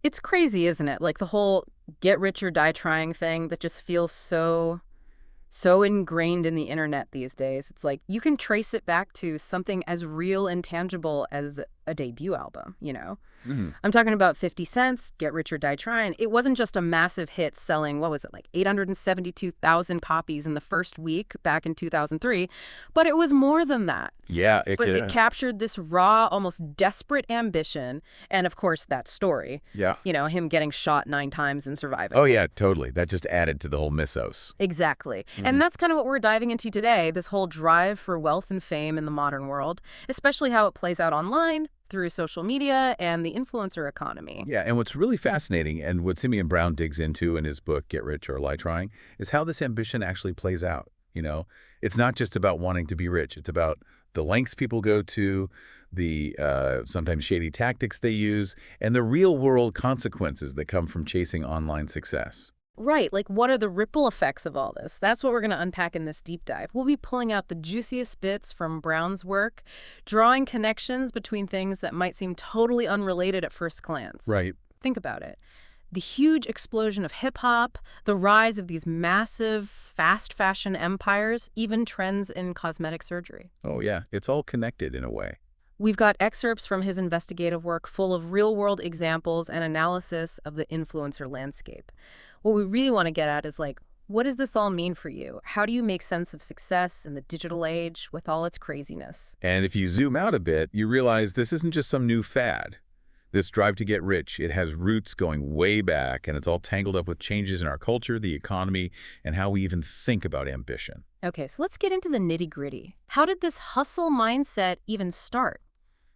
It's crazy, isn't it? Like the whole get rich or die trying thing that just feels so ingrained in the internet these days. It's like you can trace it back to something as real and tangible as a debut album, you know? Hmm. I'm talking about 50 Cent's Get Rich or Die Trying. It wasn't just a massive hit selling, what was it, like 872,000 copies in the first week back in 2003, but it was more than that. Yeah, But it captured this raw, almost desperate ambition, and of course that story. yeah. You know, him getting shot 9 times and surviving. Oh, yeah, totally. That just added to the whole mythos. Exactly. Mhm. And that's kind of what we're diving into today, this whole drive for wealth and fame in the modern world, especially how it plays out online, through social media, and the influencer economy. Yeah, and what's really fascinating, and what Symeon Brown digs into in his book, Get Rich or Die Trying, is how this ambition actually plays out. You know, it's not just about wanting to be rich. It's about the lengths people go to, the sometimes shady tactics they use, and the real-world consequences that come from chasing online success. Right, like what are the ripple effects of all this? That's what we're going to unpack in this deep dive. We'll be pulling out the juiciest bits from Brown's work, drawing connections between things that might seem totally unrelated at first glance. Right. Think about it. The huge explosion of hip-hop, the rise of these massive fast fashion empires, even trends in cosmetic surgery. Oh, yeah. It's all connected in a way. We've got excerpts from his investigative work full of real-world examples and analysis of the influencer landscape. What we really want to get at is like, what does this all mean for you? How do you make sense of success in the digital age with all its craziness? And if you zoom out a bit, you realize this isn't just some new fad. This drive to get rich, it has roots going way back, and it's all tangled up with changes in our culture, the economy, and how we even think about ambition. Okay, so let's get into the nitty-gritty. How did this hustle mindset even start?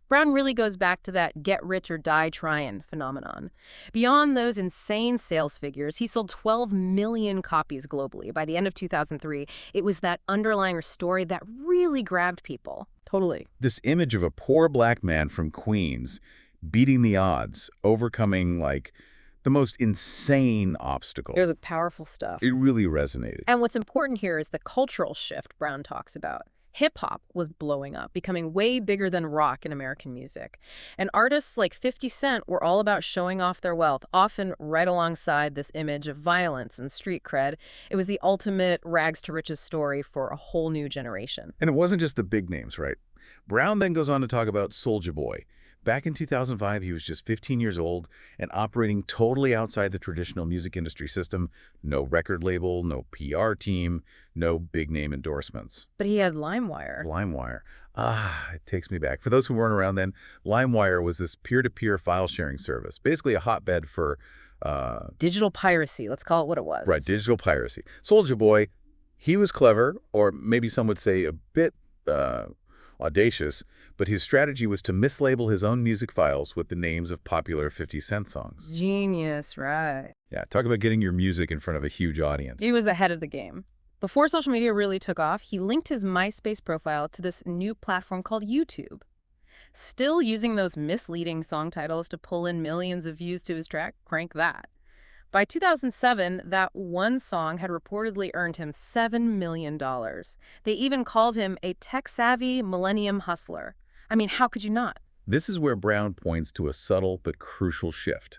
Brown really goes back to that get rich or die trying phenomenon. Beyond those insane sales figures, he sold 12 million copies globally. By the end of 2003, it was that underlying story that really grabbed people. Totally. This image of a poor black man from Queens beating the odds, overcoming, like, the most insane obstacle. It was powerful stuff. It really resonated. And what's important here is the cultural shift Brown talks about. Hip-hop was blowing up, becoming way bigger than rock in American music. And artists like 50 Cent were all about showing off their wealth, often right alongside this image of violence and street cred. It was the ultimate rags-to-riches story for a whole new generation. And it wasn't just the big names, right? Brown then goes on to talk about Soulja Boy. Back in 2005, he was just 15 years old and operating totally outside the traditional music industry system. No record label, no PR team, no big-name endorsements. But he had LimeWire. LimeWire. It takes me back. For those who weren't around then, LimeWire was this peer-to-peer file-sharing service, basically a hotbed for Digital piracy, let's call it what it was. right, digital piracy. Soulja Boy, he was clever, or maybe some would say a bit audacious, but his strategy was to mislabel his own music files with the names of popular 50 Cent songs. Genius, right. Yeah, talk about getting your music in front of a huge audience. He was ahead of the game. Before social media really took off, he linked his MySpace profile to this new platform called YouTube. Still using those misleading song titles to pull in millions of views to his track, crank that. By 2007, that one song had reportedly earned him $7 million. They even called him a tech-savvy millennium hustler. I mean, how could you not? This is where Brown points to a subtle but crucial shift.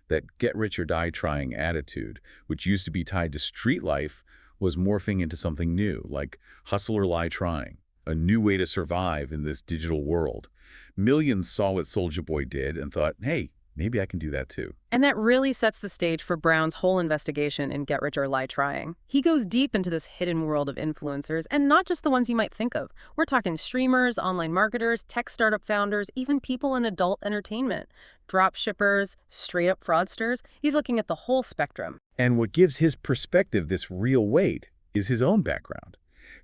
That get rich or die trying attitude, which used to be tied to street life, was morphing into something new, like hustle or lie trying, a new way to survive in this digital world. Millions saw what Soulja Boy did and thought, hey, maybe I can do that too. And that really sets the stage for Brown's whole investigation in Get Rich or Lie Trying. He goes deep into this hidden world of influencers, and not just the ones you might think of. We're talking streamers, online marketers, tech startup founders, even people in adult entertainment. Drop shippers, straight-up fraudsters. He's looking at the whole spectrum. And what gives his perspective this real weight is his own background.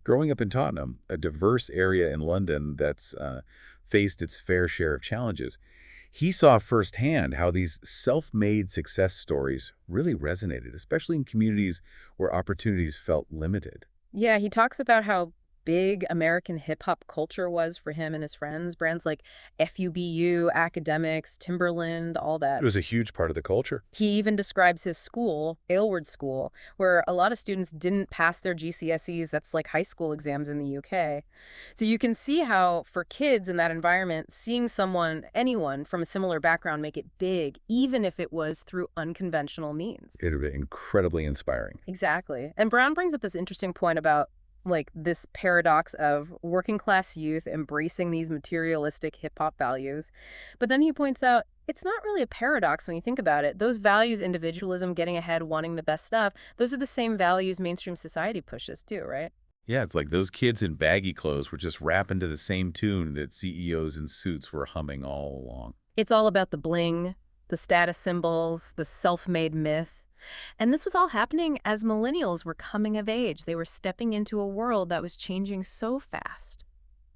Growing up in Tottenham, a diverse area in London that's faced its fair share of challenges, he saw firsthand how these self-made success stories really resonated, especially in communities where opportunities felt limited. Yeah, he talks about how big American hip-hop culture was for him and his friends. Brands like FUBU, Academics, Timberland, all that. It was a huge part of the culture. He even describes his school, Aylward School, where a lot of students didn't pass their GCSEs. That's like high school exams in the UK. So you can see how, for kids in that environment, seeing anyone from a similar background make it big, even if it was through unconventional means. It would be incredibly inspiring. Exactly. And Brown brings up this interesting point about this paradox of working class youth embracing these materialistic hip hop values. But then he points out it's not really a paradox when you think about it. Those values, individualism, getting ahead, wanting the best stuff, those are the same values mainstream society pushes too, right? Yeah, it's like those kids in baggy clothes were just rapping to the same tune that CEOs in suits were humming all along. It's all about the bling, the status symbols, the self-made myth. And this was all happening as millennials were coming of age. They were stepping into a world that was changing so fast.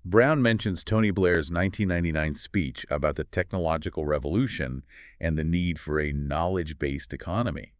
Brown mentions Tony Blair's 1999 speech about the technological revolution and the need for a knowledge-based economy.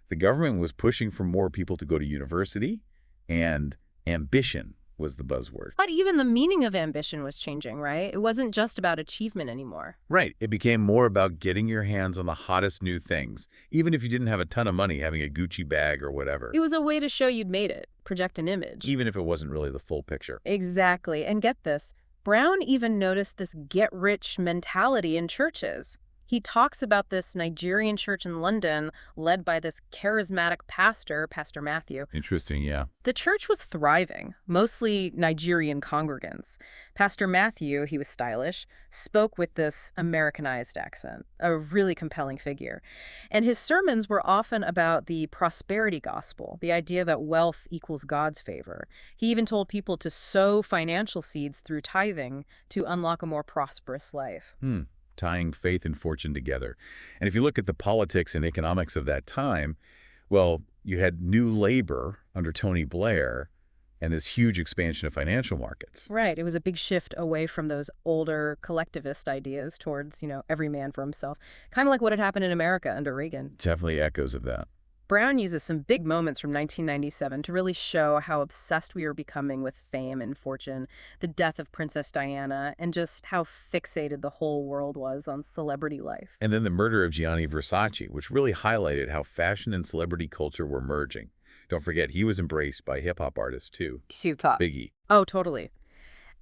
The government was pushing for more people to go to university, and ambition was the buzzword. But even the meaning of ambition was changing, right? It wasn't just about achievement anymore. Right. It became more about getting your hands on the hottest new things, even if you didn't have a ton of money, having a Gucci bag or whatever. It was a way to show you'd made it, project an image. Even if it wasn't really the full picture. Exactly. And get this, Brown even noticed this get-rich mentality in churches. He talks about this Nigerian church in London led by this charismatic pastor, Pastor Matthew. Interesting, yeah. The church was thriving, mostly Nigerian congregants. Pastor Matthew, he was stylish, spoke with this Americanized accent, a really compelling figure. And his sermons were often about the prosperity gospel, the idea that wealth equals God's favor. He even told people to sow financial seeds through tithing to unlock a more prosperous life. Tying faith and fortune together. And if you look at the politics and economics of that time, well, you had new labor under Tony Blair and this huge expansion of financial markets. Right. It was a big shift away from those older collectivist ideas towards, every man for himself. Kind of like what had happened in America under Reagan. Definitely echoes of that. Brown uses some big moments from 1997 to really show how obsessed we were becoming with fame and fortune, the death of Princess Diana, and just how fixated the whole world was on celebrity life. And then the murder of Gianni Versace, which really highlighted how fashion and celebrity culture were merging. Don't forget, he was embraced by hip-hop artists too. Tupac. Biggie. Oh, totally.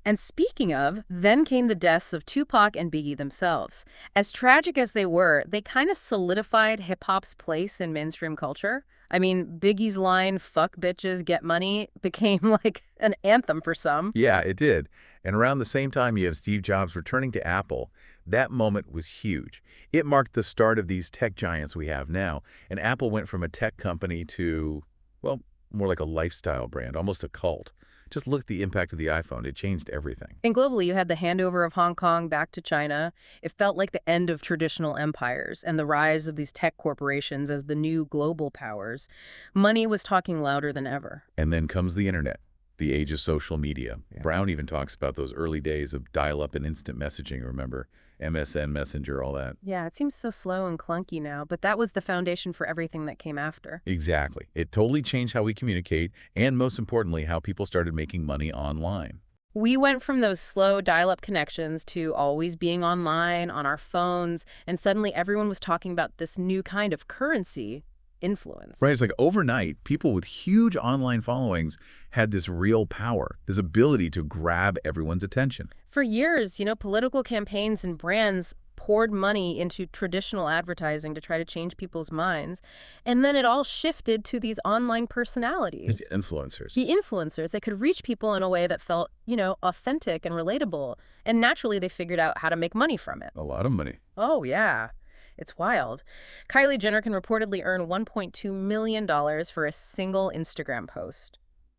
And speaking of, then came the deaths of Tupac and Biggie themselves. As tragic as they were, they kind of solidified hip-hop's place in mainstream culture. I mean, Biggie's line, "fuck bitches, get money," became like an anthem for some. Yeah, it did. And around the same time you have Steve Jobs returning to Apple, that moment was huge. It marked the start of these tech giants we have now, and Apple went from a tech company to, well, more like a lifestyle brand, almost a cult. Just look at the impact of the iPhone. It changed everything. And globally, you had the handover of Hong Kong back to China. It felt like the end of traditional empires and the rise of these tech corporations as the new global powers. Money was talking louder than ever. And then comes the internet, the age of social media. Yeah. Brown even talks about those early days of dial-up and instant messaging, remember? MSN, Messenger, all that. Yeah, it seems so slow and clunky now, but that was the foundation for everything that came after. Exactly. It totally changed how we communicate and, most importantly, how people started making money online. We went from those slow dial-up connections to always being online, on our phones, and suddenly everyone was talking about this new kind of currency, influence. Right. It's like overnight, people with huge online followings had this real power, this ability to grab everyone's attention. For years, political campaigns and brands poured money into traditional advertising to try to change people's minds. And then it all shifted to these online personalities. The influencers. The influencers. They could reach people in a way that felt, authentic and relatable. And naturally, they figured out how to make money from it. A lot of money. Oh, yeah. It's wild. Kylie Jenner can reportedly earn $1.2 million for a single Instagram post.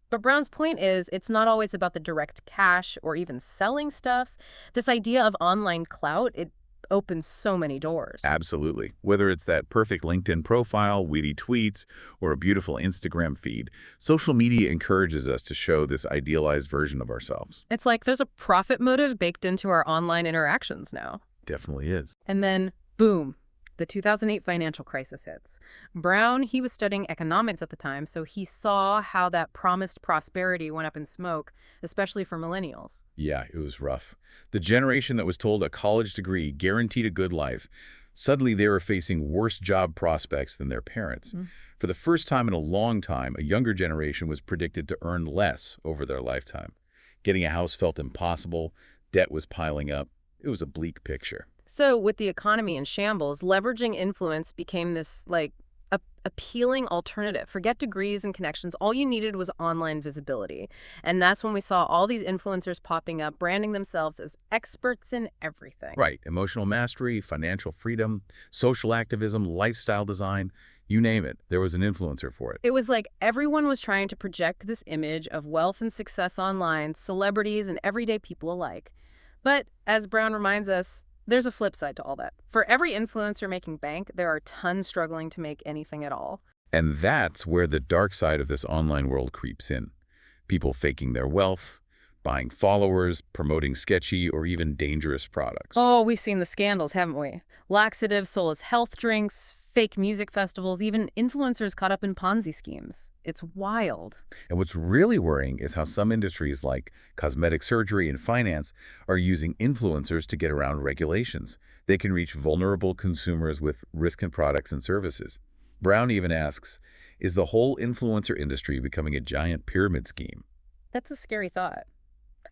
But Brown's point is, it's not always about the direct cash or even selling stuff. This idea of online clout, it opens so many doors. Absolutely. Whether it's that perfect LinkedIn profile, witty tweets, or a beautiful Instagram feed, social media encourages us to show this idealized version of ourselves. It's like there's a profit motive baked into our online interactions now. Definitely is. And then, boom. the 2008 financial crisis hits. Brown, he was studying economics at the time, so he saw how that promised prosperity went up in smoke, especially for millennials. Yeah, it was rough. The generation that was told a college degree guaranteed a good life, suddenly they were facing worse job prospects than their parents. For the first time in a long time, a younger generation was predicted to earn less over their lifetime. Getting a house felt impossible, debt was piling up. It was a bleak picture. So with the economy in shambles, leveraging influence became this, appealing alternative. Forget degrees and connections. All you needed was online visibility. And that's when we saw all these influencers popping up, branding themselves as experts in everything. Right. Emotional mastery, financial freedom, social activism, lifestyle design, you name it. There was an influencer for it. It was like everyone was trying to project this image of wealth and success online, celebrities and everyday people alike. But as Brown reminds us, there's a flip side to all that. For every influencer making bank, there are tons struggling to make anything at all. And that's where the dark side of this online world creeps in. People faking their wealth, buying followers, promoting sketchy or even dangerous products. Oh, we've seen the scandals, haven't we? Laxatives sold as health drinks, fake music festivals, even influencers caught up in Ponzi schemes. It's wild. And what's really worrying is how some industries like cosmetic surgery and finance are using influencers to get around regulations. They can reach vulnerable consumers with risky products and services. Brown even asks, is the whole influencer industry becoming a giant pyramid scheme? That's a scary thought.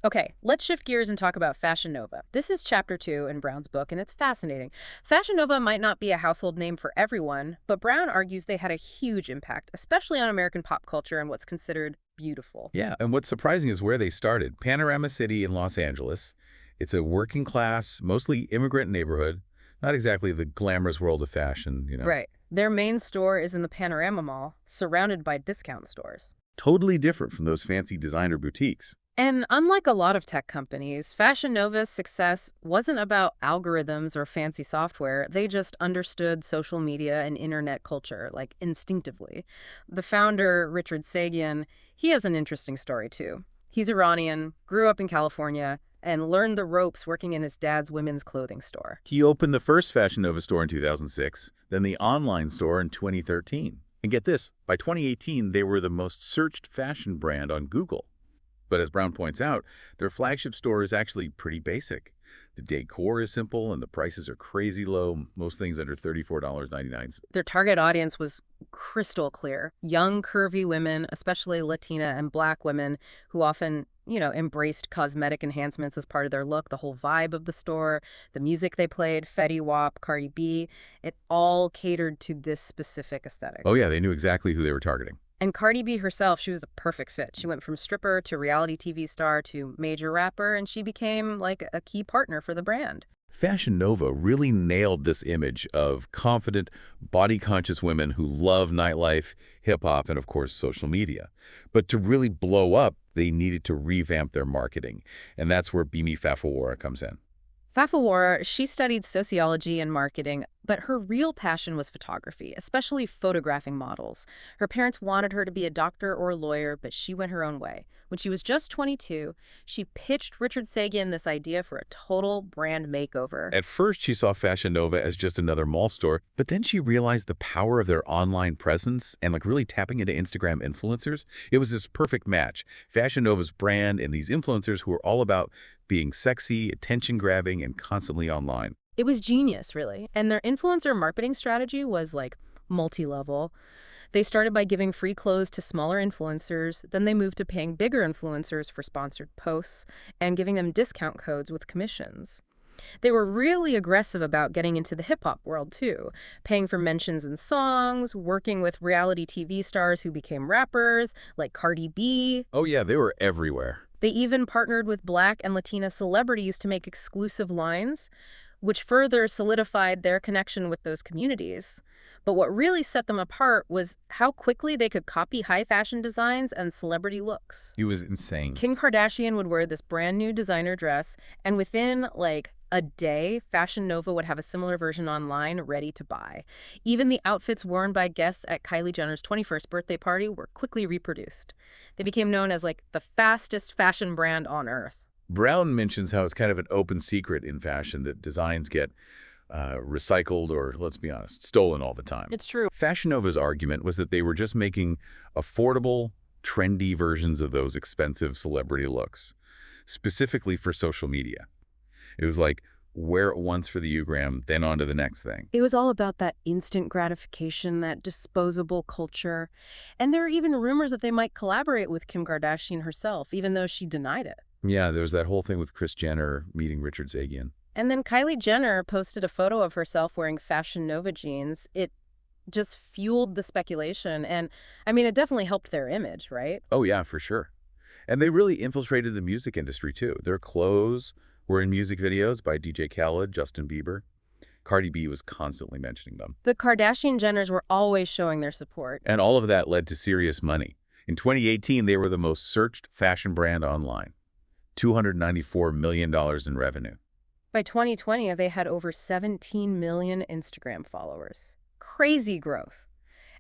Okay, let's shift gears and talk about Fashion Nova. This is chapter 2 in Brown's book, and it's fascinating. Fashion Nova might not be a household name for everyone, but Brown argues they had a huge impact, especially on American pop culture and what's considered beautiful. Yeah, and what's surprising is where they started. Panorama City in Los Angeles. It's a working class, mostly immigrant neighborhood. Not exactly the glamorous world of fashion, Right. Their main store is in the Panorama Mall, surrounded by discount stores. Totally different from those fancy designer boutiques. And unlike a lot of tech companies, Fashion Nova's success wasn't about algorithms or fancy software. They just understood social media and internet culture, instinctively. The founder, Richard Symeon, he has an interesting story, too. He's Iranian, grew up in California, and learned the ropes working in his dad's women's clothing store. He opened the first Fashion Nova store in 2006, then the online store in 2013. And get this, by 2018, they were the most searched fashion brand on Google. But as Brown points out, their flagship store is actually pretty basic. The decor is simple and the prices are crazy low, most things under $34.99. Their target audience was crystal clear. Young, curvy women, especially Latina and Black women, who often, embraced cosmetic enhancements as part of their look. The whole vibe of the store, the music they played, Fetty Wap, Cardi B, it all catered to this specific aesthetic. Oh yeah, they knew exactly who they were targeting. And Cardi B herself, she was a perfect fit. She went from stripper to reality TV star to major rapper, and she became a key partner for the brand. Fashion Nova really nailed this image of confident, body-conscious women who love nightlife, hip-hop, and of course, social media. But to really blow up, they needed to revamp their marketing. And that's where Bimi Fafawara comes in. Fafawara, she studied sociology and marketing, but her real passion was photography, especially photographing models. Her parents wanted her to be a doctor or a lawyer, but she went her own way. When she was just 22, she pitched Richard Symeon this idea for a total brand makeover. At first, she saw Fashion Nova as just another mall store, but then she realized the power of their online presence and really tapping into Instagram influencers. It was this perfect match. Fashion Nova's brand and these influencers who were all about being sexy, attention-grabbing, and constantly online. It was genius, really. And their influencer marketing strategy was multi-level. They started by giving free clothes to smaller influencers, then they moved to paying bigger influencers for sponsored posts and giving them discount codes with commissions. They were really aggressive about getting into the hip-hop world, too, paying for mentions in songs, working with reality TV stars who became rappers, like Cardi B. Oh yeah, they were everywhere. They even partnered with Black and Latina celebrities to make exclusive lines, which further solidified their connection with those communities. But what really set them apart was how quickly they could copy high fashion designs and celebrity looks. It was insane. Kim Kardashian would wear this brand new designer dress, and within a day, Fashion Nova would have a similar version online ready to buy. Even the outfits worn by guests at Kylie Jenner's 21st birthday party were quickly reproduced. They became known as the fastest fashion brand on earth. Brown mentions how it's kind of an open secret in fashion that designs get recycled or, let's be honest, stolen all the time. It's true. Fashion Nova's argument was that they were just making affordable, trendy versions of those expensive celebrity looks, specifically for social media. It was like, wear it once for the Ugram, then on to the next thing. It was all about that instant gratification, that disposable culture. And there are even rumors that they might collaborate with Kim Kardashian herself, even though she denied it. Yeah, there was that whole thing with Kris Jenner meeting Richard Sagian. And then Kylie Jenner posted a photo of herself wearing Fashion Nova jeans. It just fueled the speculation. And, I mean, it definitely helped their image, right? Oh, yeah, for sure. And they really infiltrated the music industry, too. Their clothes were in music videos by DJ Khaled, Justin Bieber. Cardi B was constantly mentioning them. The Kardashian-Jenners were always showing their support. And all of that led to serious money. In 2018, they were the most searched fashion brand online. $294 million in revenue. By 2020, they had over 17 million Instagram followers. Crazy growth.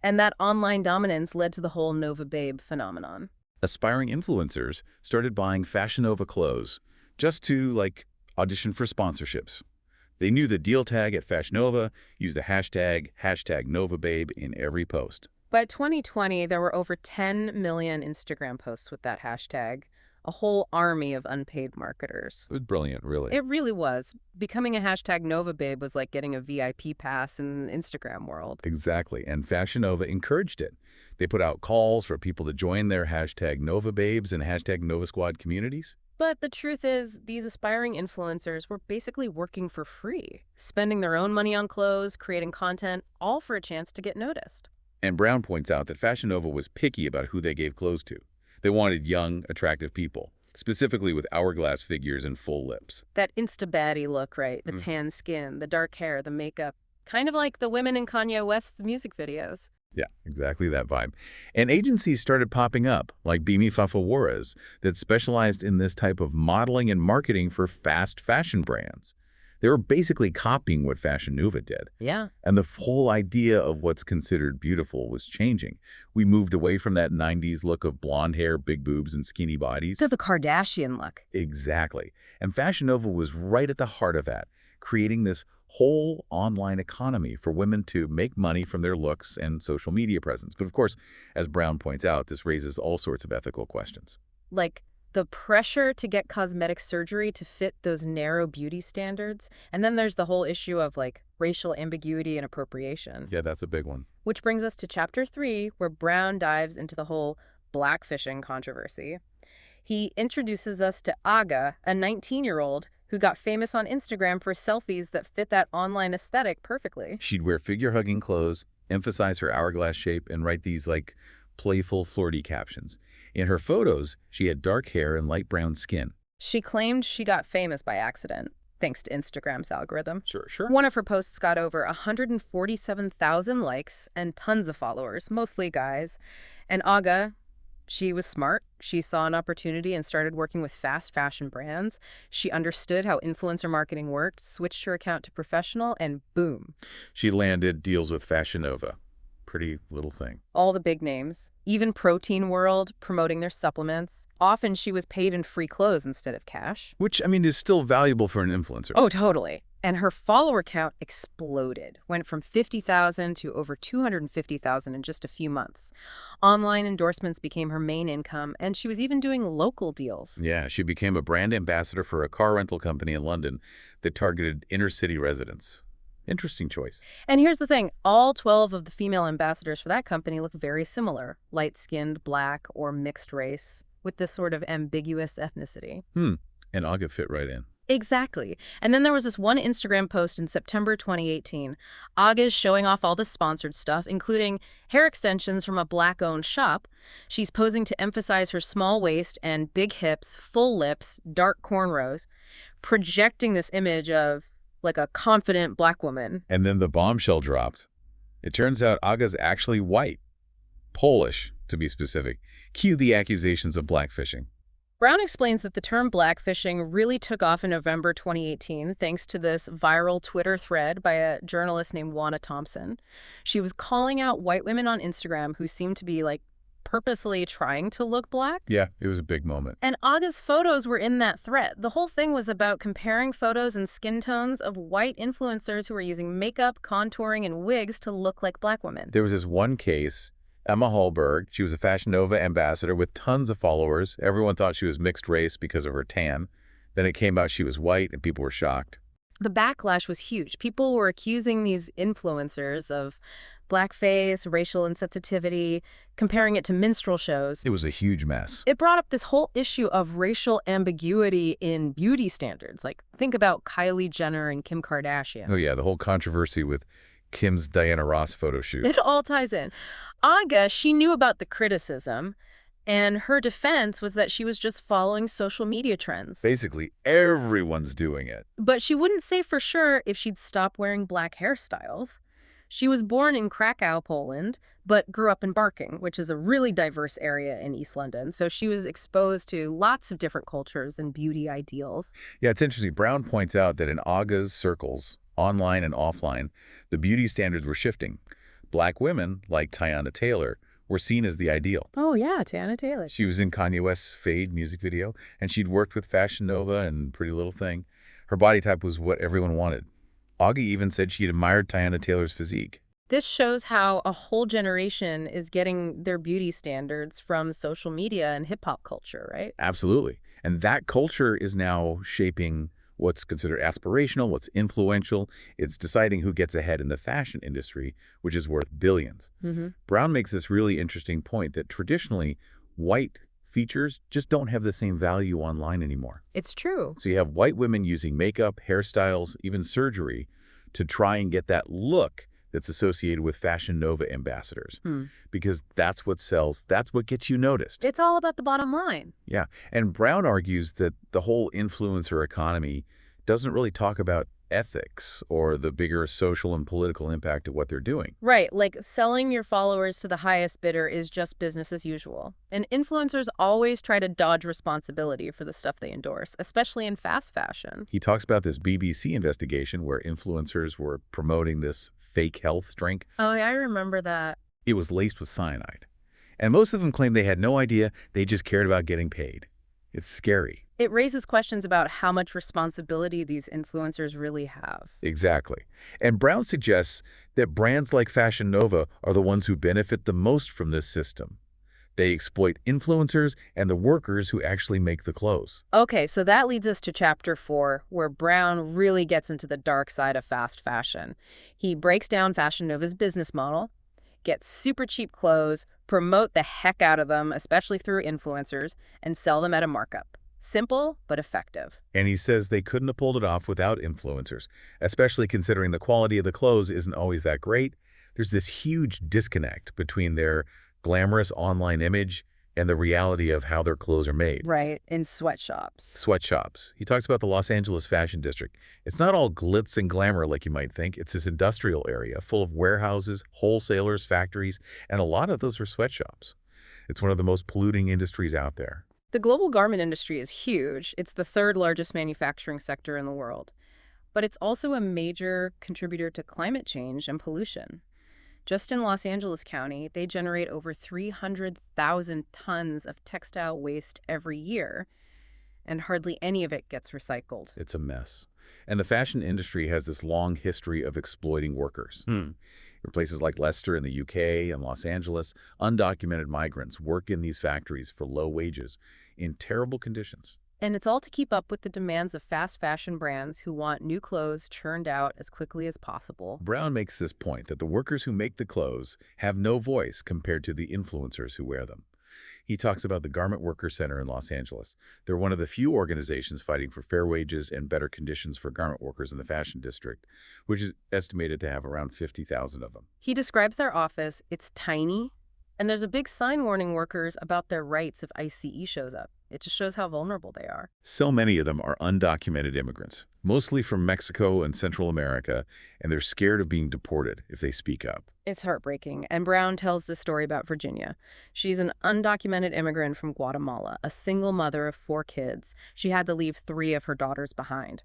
And that online dominance led to the whole Nova Babe phenomenon. Aspiring influencers started buying Fashion Nova clothes just to, like, audition for sponsorships. They knew the deal tag at Fashion Nova, used the hashtag #NovaBabe in every post. By 2020, there were over 10 million Instagram posts with that hashtag. A whole army of unpaid marketers. It was brilliant, really. It really was. Becoming a #NovaBabe was like getting a VIP pass in the Instagram world. Exactly, and Fashion Nova encouraged it. They put out calls for people to join their #NovaBabes and #NovaSquad communities. But the truth is, these aspiring influencers were basically working for free, spending their own money on clothes, creating content, all for a chance to get noticed. And Brown points out that Fashion Nova was picky about who they gave clothes to. They wanted young, attractive people, specifically with hourglass figures and full lips. That insta-baddie look, right? The tan skin, the dark hair, the makeup. Kind of like the women in Kanye West's music videos. Yeah, exactly that vibe. And agencies started popping up, like Bimi Fafaworas, that specialized in this type of modeling and marketing for fast fashion brands. They were basically copying what Fashion Nova did. Yeah. And the whole idea of what's considered beautiful was changing. We moved away from that 90s look of blonde hair, big boobs, and skinny bodies. To the Kardashian look. Exactly. And Fashion Nova was right at the heart of that, creating this whole online economy for women to make money from their looks and social media presence. But of course, as Brown points out, this raises all sorts of ethical questions. Like the pressure to get cosmetic surgery to fit those narrow beauty standards. And then there's the whole issue of like racial ambiguity and appropriation. Yeah, that's a big one. Which brings us to Chapter 3, where Brown dives into the whole blackfishing controversy. He introduces us to Aga, a 19-year-old who got famous on Instagram for selfies that fit that online aesthetic perfectly. She'd wear figure-hugging clothes, emphasize her hourglass shape, and write these, like, playful, flirty captions. In her photos, she had dark hair and light brown skin. She claimed she got famous by accident, thanks to Instagram's algorithm. Sure. One of her posts got over 147,000 likes and tons of followers, mostly guys. And Aga, she was smart. She saw an opportunity and started working with fast fashion brands. She understood how influencer marketing worked, switched her account to professional, and boom. She landed deals with Fashion Nova. Pretty little thing. All the big names, even Protein World, promoting their supplements. Often she was paid in free clothes instead of cash. Which, I mean, is still valuable for an influencer. Oh, totally. And her follower count exploded, went from 50,000 to over 250,000 in just a few months. Online endorsements became her main income, and she was even doing local deals. Yeah, she became a brand ambassador for a car rental company in London that targeted inner-city residents. Interesting choice. And here's the thing. All 12 of the female ambassadors for that company look very similar. Light-skinned, black, or mixed race, with this sort of ambiguous ethnicity. And Aga fit right in. Exactly. And then there was this one Instagram post in September 2018. Aga's showing off all the sponsored stuff, including hair extensions from a Black-owned shop. She's posing to emphasize her small waist and big hips, full lips, dark cornrows, projecting this image of like a confident Black woman. And then the bombshell dropped. It turns out Aga's actually white. Polish, to be specific. Cue the accusations of blackfishing. Brown explains that the term blackfishing really took off in November 2018 thanks to this viral Twitter thread by a journalist named Wanna Thompson. She was calling out white women on Instagram who seemed to be like purposely trying to look black. Yeah, it was a big moment. And Aga's photos were in that thread. The whole thing was about comparing photos and skin tones of white influencers who were using makeup, contouring, and wigs to look like black women. There was this one case, Emma Hallberg. She was a Fashion Nova ambassador with tons of followers. Everyone thought she was mixed race because of her tan. Then it came out she was white, and people were shocked. The backlash was huge. People were accusing these influencers of blackface, racial insensitivity, comparing it to minstrel shows. It was a huge mess. It brought up this whole issue of racial ambiguity in beauty standards. Like, think about Kylie Jenner and Kim Kardashian. Oh yeah, the whole controversy with Kim's Diana Ross photo shoot. It all ties in. Aga, she knew about the criticism, and her defense was that she was just following social media trends. Basically, everyone's doing it. But she wouldn't say for sure if she'd stop wearing black hairstyles. She was born in Krakow, Poland, but grew up in Barking, which is a really diverse area in East London. So she was exposed to lots of different cultures and beauty ideals. Yeah, it's interesting. Brown points out that in Aga's circles, online and offline, the beauty standards were shifting. Black women, like Teyana Taylor, were seen as the ideal. Oh, yeah, Teyana Taylor. She was in Kanye West's Fade music video, and she'd worked with Fashion Nova and Pretty Little Thing. Her body type was what everyone wanted. Aga even said she admired Teyana Taylor's physique. This shows how a whole generation is getting their beauty standards from social media and hip-hop culture, right? Absolutely. And that culture is now shaping what's considered aspirational, what's influential. It's deciding who gets ahead in the fashion industry, which is worth billions. Brown makes this really interesting point that traditionally, white features just don't have the same value online anymore. It's true. So you have white women using makeup, hairstyles, even surgery to try and get that look that's associated with Fashion Nova ambassadors. Because that's what sells, that's what gets you noticed. It's all about the bottom line. Yeah, and Brown argues that the whole influencer economy doesn't really talk about ethics or the bigger social and political impact of what they're doing. Right, like selling your followers to the highest bidder is just business as usual. And influencers always try to dodge responsibility for the stuff they endorse, especially in fast fashion. He talks about this BBC investigation where influencers were promoting this fake health drink. Oh, yeah, I remember that. It was laced with cyanide. And most of them claimed they had no idea, they just cared about getting paid. It's scary. It raises questions about how much responsibility these influencers really have. Exactly. And Brown suggests that brands like Fashion Nova are the ones who benefit the most from this system. They exploit influencers and the workers who actually make the clothes. Okay, so that leads us to Chapter 4, where Brown really gets into the dark side of fast fashion. He breaks down Fashion Nova's business model, gets super cheap clothes, promote the heck out of them, especially through influencers, and sell them at a markup. Simple, but effective. And he says they couldn't have pulled it off without influencers, especially considering the quality of the clothes isn't always that great. There's this huge disconnect between their glamorous online image and the reality of how their clothes are made. Right, in sweatshops. Sweatshops. He talks about the Los Angeles fashion district. It's not all glitz and glamour like you might think. It's this industrial area full of warehouses, wholesalers, factories, and a lot of those are sweatshops. It's one of the most polluting industries out there. The global garment industry is huge. It's the third largest manufacturing sector in the world. But it's also a major contributor to climate change and pollution. Just in Los Angeles County, they generate over 300,000 tons of textile waste every year, and hardly any of it gets recycled. It's a mess. And the fashion industry has this long history of exploiting workers. In places like Leicester in the UK and Los Angeles, undocumented migrants work in these factories for low wages in terrible conditions. And it's all to keep up with the demands of fast fashion brands who want new clothes churned out as quickly as possible. Brown makes this point that the workers who make the clothes have no voice compared to the influencers who wear them. He talks about the Garment Workers Center in Los Angeles. They're one of the few organizations fighting for fair wages and better conditions for garment workers in the fashion district, which is estimated to have around 50,000 of them. He describes their office. It's tiny, and there's a big sign warning workers about their rights if ICE shows up. It just shows how vulnerable they are. So many of them are undocumented immigrants, mostly from Mexico and Central America, and they're scared of being deported if they speak up. It's heartbreaking, and Brown tells this story about Virginia. She's an undocumented immigrant from Guatemala, a single mother of 4 kids. She had to leave 3 of her daughters behind.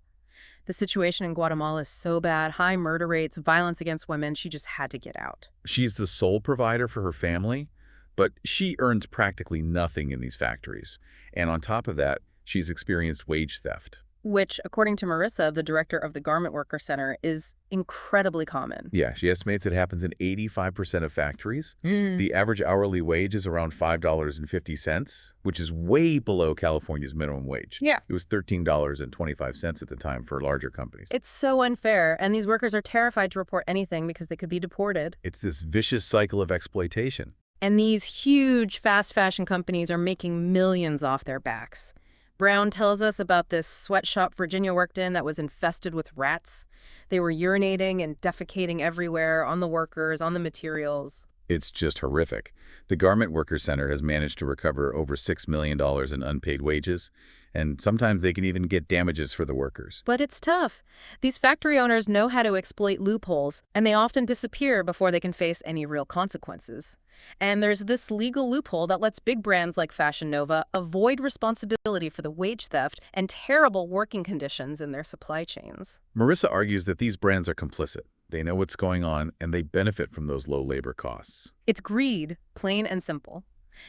The situation in Guatemala is so bad, high murder rates, violence against women, she just had to get out. She's the sole provider for her family, But she earns practically nothing in these factories. And on top of that, she's experienced wage theft. Which, according to Marissa, the director of the Garment Worker Center, is incredibly common. Yeah, she estimates it happens in 85% of factories. The average hourly wage is around $5.50, which is way below California's minimum wage. Yeah. It was $13.25 at the time for larger companies. It's so unfair, and these workers are terrified to report anything because they could be deported. It's this vicious cycle of exploitation. And these huge fast fashion companies are making millions off their backs. Brown tells us about this sweatshop Virginia worked in that was infested with rats. They were urinating and defecating everywhere, on the workers, on the materials. It's just horrific. The Garment Worker Center has managed to recover over $6 million in unpaid wages, and sometimes they can even get damages for the workers. But it's tough. These factory owners know how to exploit loopholes, and they often disappear before they can face any real consequences. And there's this legal loophole that lets big brands like Fashion Nova avoid responsibility for the wage theft and terrible working conditions in their supply chains. Marissa argues that these brands are complicit. They know what's going on, and they benefit from those low labor costs. It's greed, plain and simple.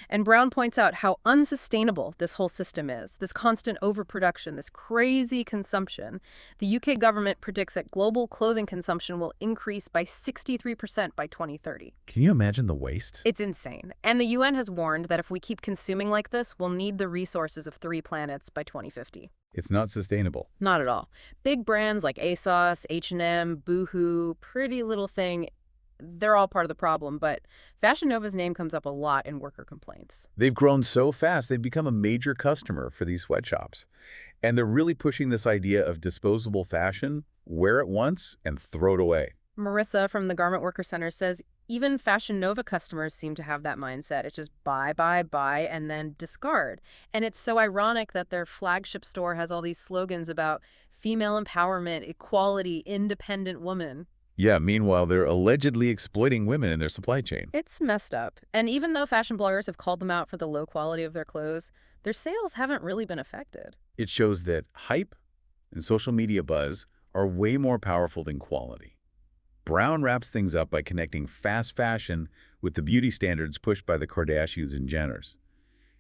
And Brown points out how unsustainable this whole system is, this constant overproduction, this crazy consumption. The UK government predicts that global clothing consumption will increase by 63% by 2030. Can you imagine the waste? It's insane. And the UN has warned that if we keep consuming like this, we'll need the resources of 3 planets by 2050. It's not sustainable. Not at all. Big brands like ASOS, H&M, Boohoo, Pretty Little Thing, they're all part of the problem, but Fashion Nova's name comes up a lot in worker complaints. They've grown so fast, they've become a major customer for these sweatshops. And they're really pushing this idea of disposable fashion, wear it once and throw it away. Marissa from the Garment Worker Center says even Fashion Nova customers seem to have that mindset. It's just buy, and then discard. And it's so ironic that their flagship store has all these slogans about female empowerment, equality, independent woman. Yeah, meanwhile, they're allegedly exploiting women in their supply chain. It's messed up. And even though fashion bloggers have called them out for the low quality of their clothes, their sales haven't really been affected. It shows that hype and social media buzz are way more powerful than quality. Brown wraps things up by connecting fast fashion with the beauty standards pushed by the Kardashians and Jenners.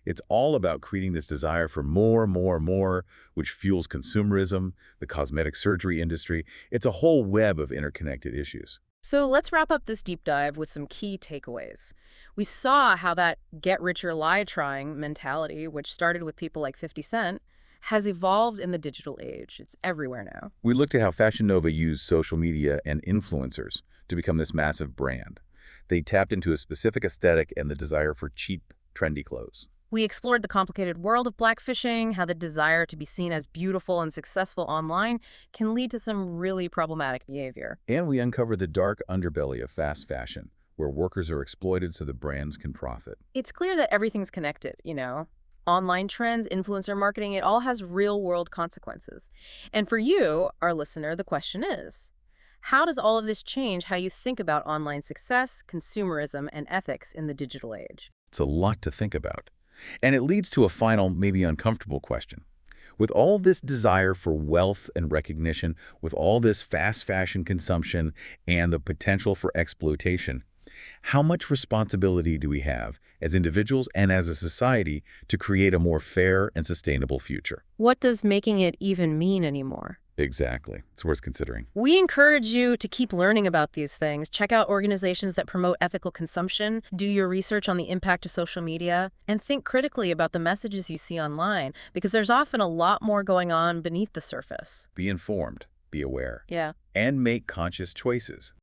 It's all about creating this desire for more, which fuels consumerism, the cosmetic surgery industry. It's a whole web of interconnected issues. So let's wrap up this deep dive with some key takeaways. We saw how that get-rich-or-lie-trying mentality, which started with people like 50 Cent, has evolved in the digital age. It's everywhere now. We looked at how Fashion Nova used social media and influencers to become this massive brand. They tapped into a specific aesthetic and the desire for cheap, trendy clothes. We explored the complicated world of blackfishing, how the desire to be seen as beautiful and successful online can lead to some really problematic behavior. And we uncovered the dark underbelly of fast fashion, where workers are exploited so the brands can profit. It's clear that everything's connected, Online trends, influencer marketing, it all has real-world consequences. And for you, our listener, the question is, how does all of this change how you think about online success, consumerism, and ethics in the digital age? It's a lot to think about. And it leads to a final, maybe uncomfortable question. With all this desire for wealth and recognition, with all this fast fashion consumption and the potential for exploitation, how much responsibility do we have as individuals and as a society to create a more fair and sustainable future? What does making it even mean anymore? Exactly. It's worth considering. We encourage you to keep learning about these things. Check out organizations that promote ethical consumption, do your research on the impact of social media, and think critically about the messages you see online, because there's often a lot more going on beneath the surface. Be informed, be aware, Yeah. and make conscious choices.